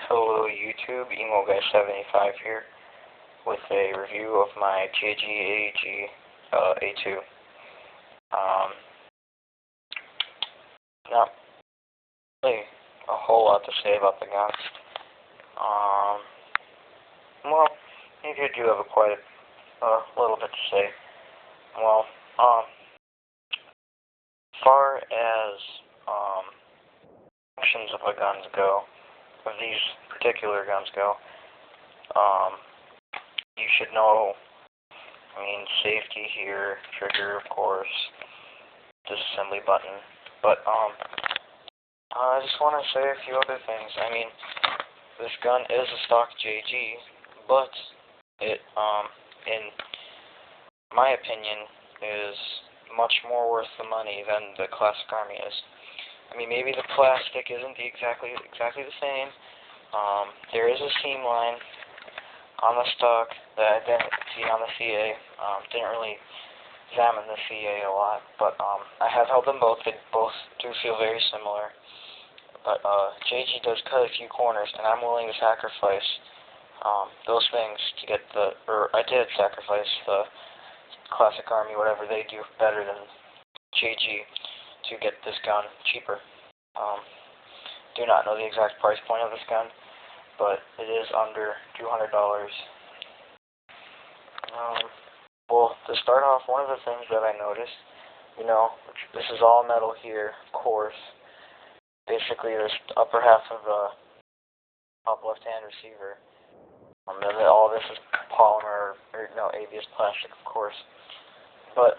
Hello YouTube, EmoGuy75 here with a review of my JG A2. Not really a whole lot to say about the gun. Well, maybe I do have quite a little bit to say. Well, as far as functions of a guns go, of these particular guns go, you should know, safety here, trigger, of course, disassembly button, but, I just want to say a few other things. This gun is a stock JG, but it, in my opinion, is much more worth the money than the Classic Army is. Maybe the plastic isn't exactly the same. There is a seam line on the stock that I didn't see on the CA. Didn't really examine the CA a lot, but I have held them both. They both do feel very similar. But JG does cut a few corners, and I'm willing to sacrifice those things to get I did sacrifice the Classic Army, whatever they do better than JG, to get this gun cheaper. Do not know the exact price point of this gun, but it is under $200. Well, to start off, one of the things that I noticed, this is all metal here, of course. Basically, this upper half of the top left-hand receiver. And then all this is polymer, ABS plastic, of course. But,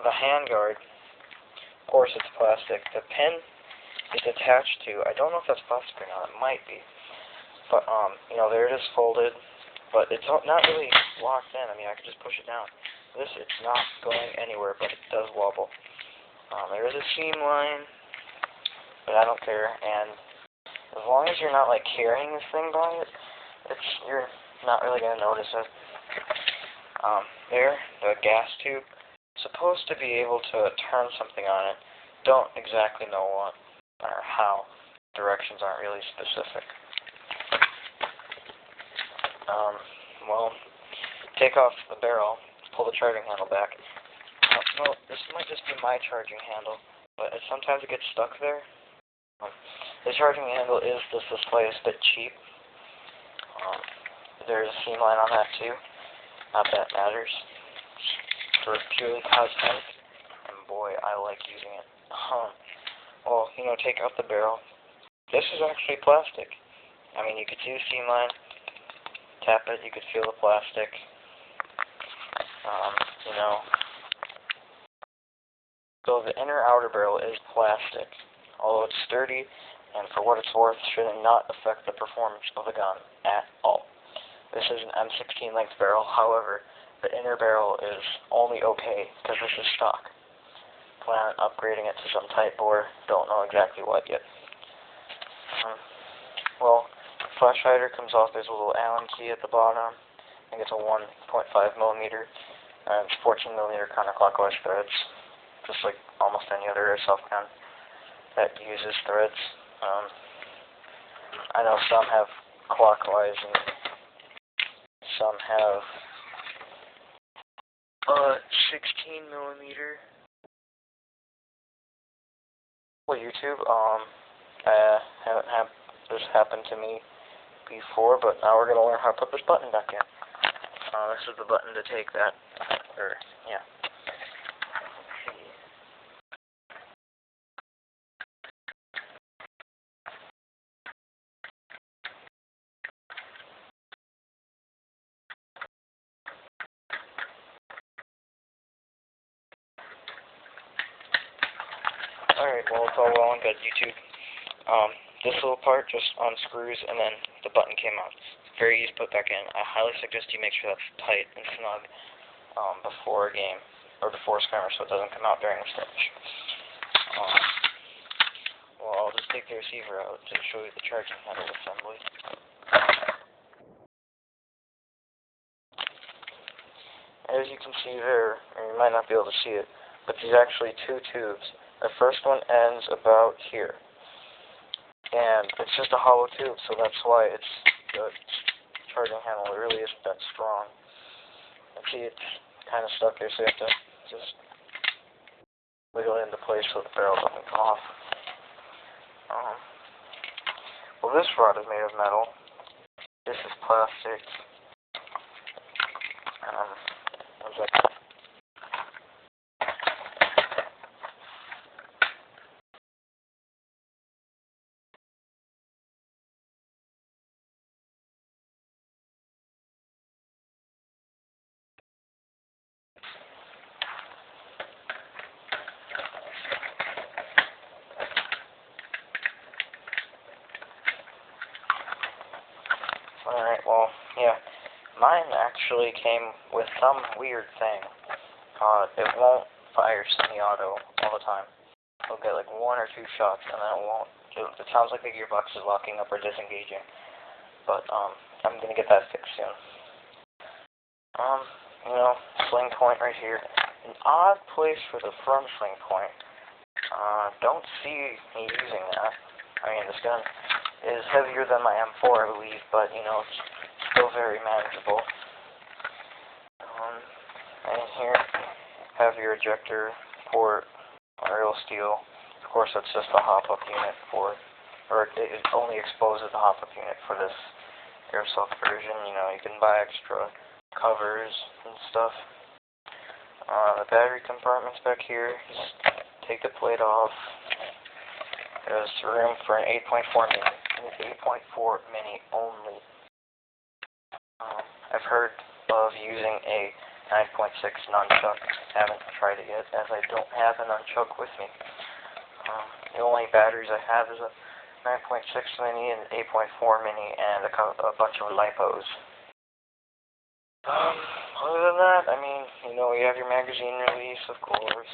the handguard, of course it's plastic. The pin is attached to, I don't know if that's plastic or not, it might be. But, there it is folded, but it's not really locked in. I could just push it down. It's not going anywhere, but it does wobble. There is a seam line, but I don't care, and as long as you're not, carrying this thing by it, you're not really going to notice it. There, the gas tube, supposed to be able to turn something on it. Don't exactly know what or how. Directions aren't really specific. Well, take off the barrel, pull the charging handle back. Well, this might just be my charging handle, but sometimes it gets stuck there. The charging handle is just the slightest bit cheap. There's a seam line on that too. Not that it matters. For purely cosmetic, and boy, I like using it. Well, take out the barrel. This is actually plastic. You could see the seam line. Tap it, you could feel the plastic. So the inner outer barrel is plastic, although it's sturdy, and for what it's worth, should not affect the performance of the gun at all. This is an M16 length barrel, however, the inner barrel is only okay, because this is stock. Plan on upgrading it to some type bore, don't know exactly what yet. Well, flash hider comes off, there's a little Allen key at the bottom. I think it's a 1.5mm, and it's 14mm counterclockwise threads, just like almost any other airsoft gun that uses threads. I know some have clockwise and some have 16mm. Well, YouTube, I haven't had this happen to me before, but now we're going to learn how to put this button back in. This is the button to take that, yeah. Alright, well, it's all well and good, YouTube. This little part just unscrews, and then the button came out. It's very easy to put back in. I highly suggest you make sure that's tight and snug before a game, or before a scrimmer, so it doesn't come out during the skirmish. Well, I'll just take the receiver out to show you the charging handle assembly. As you can see there, or you might not be able to see it, but there's actually two tubes. The first one ends about here. and it's just a hollow tube, so that's why the charging handle really isn't that strong. And see, it's kind of stuck there, so you have to just wiggle it into place so the barrel doesn't come off. Well, this rod is made of metal. This is plastic. What's that? Alright, well, yeah. Mine actually came with some weird thing. It won't fire semi-auto all the time. It'll get like 1 or 2 shots, and then it won't. It sounds like the gearbox is locking up or disengaging. But, I'm gonna get that fixed soon. Sling point right here. An odd place for the front sling point. Don't see me using that. I mean, this gun is heavier than my M4, I believe, but, it's still very manageable. And here, have your ejector port, real steel. Of course, that's just a hop-up unit it only exposes the hop-up unit for this airsoft version. You can buy extra covers and stuff. The battery compartment's back here. Just take the plate off. There's room for an 8.4 mini. An 8.4 mini only. I've heard of using a 9.6 nunchuck. Haven't tried it yet, as I don't have a nunchuck with me. The only batteries I have is a 9.6 mini, an 8.4 mini, and a bunch of lipos. Other than that, I mean, you have your magazine release, of course.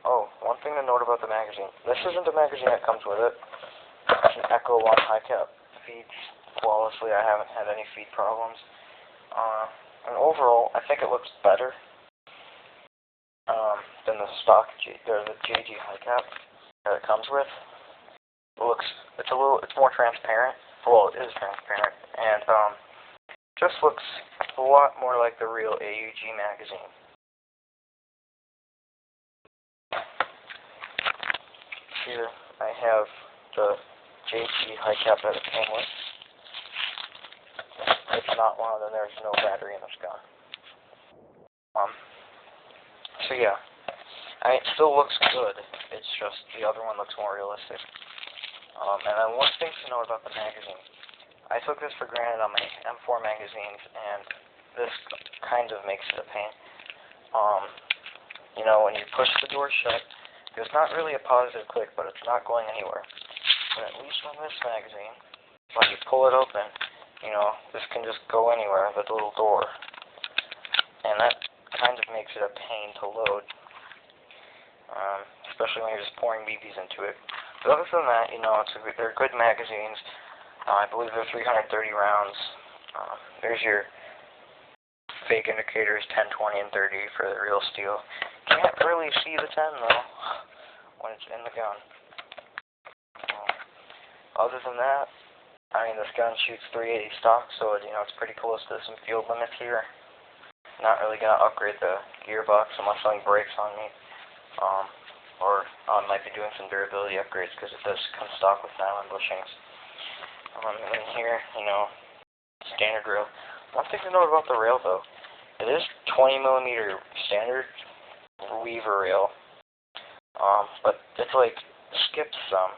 Oh, one thing to note about the magazine. This isn't the magazine that comes with it. It's an Echo 1 high cap. Feeds flawlessly. I haven't had any feed problems. And overall, I think it looks better than the stock the JG high cap that it comes with. It's more transparent. Well, it is transparent, and just looks a lot more like the real AUG magazine. Here I have the JG high cap that it came with. If it's not one, then there's no battery in this gun. So yeah, it still looks good. It's just the other one looks more realistic. And then one thing to note about the magazine. I took this for granted on my M4 magazines, and this kind of makes it a pain. When you push the door shut, there's not really a positive click, but it's not going anywhere. But at least on this magazine, when you pull it open, this can just go anywhere, the little door. And that kind of makes it a pain to load. Especially when you're just pouring BBs into it. But other than that, they're good magazines. I believe they're 330 rounds. There's your fake indicators, 10, 20, and 30 for the real steel. Can't really see the 10, though, when it's in the gun. Other than that, this gun shoots 380 stock, so it's pretty close to some field limits here. Not really going to upgrade the gearbox unless something breaks on me. Or I might be doing some durability upgrades, because it does come stock with nylon bushings. And then here, standard rail. One thing to note about the rail, though, it is 20mm standard weaver rail. But it's skipped some.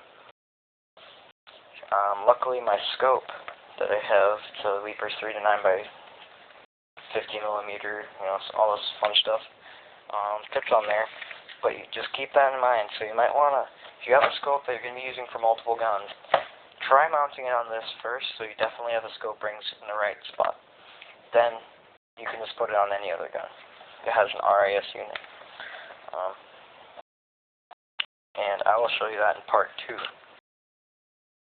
Luckily my scope that I have, it's a Leapers 3 to 9 by 50mm, all this fun stuff, tips on there. But you just keep that in mind. So you might want to, if you have a scope that you're going to be using for multiple guns, try mounting it on this first, so you definitely have the scope rings in the right spot. Then you can just put it on any other gun. It has an RAS unit. And I will show you that in part 2.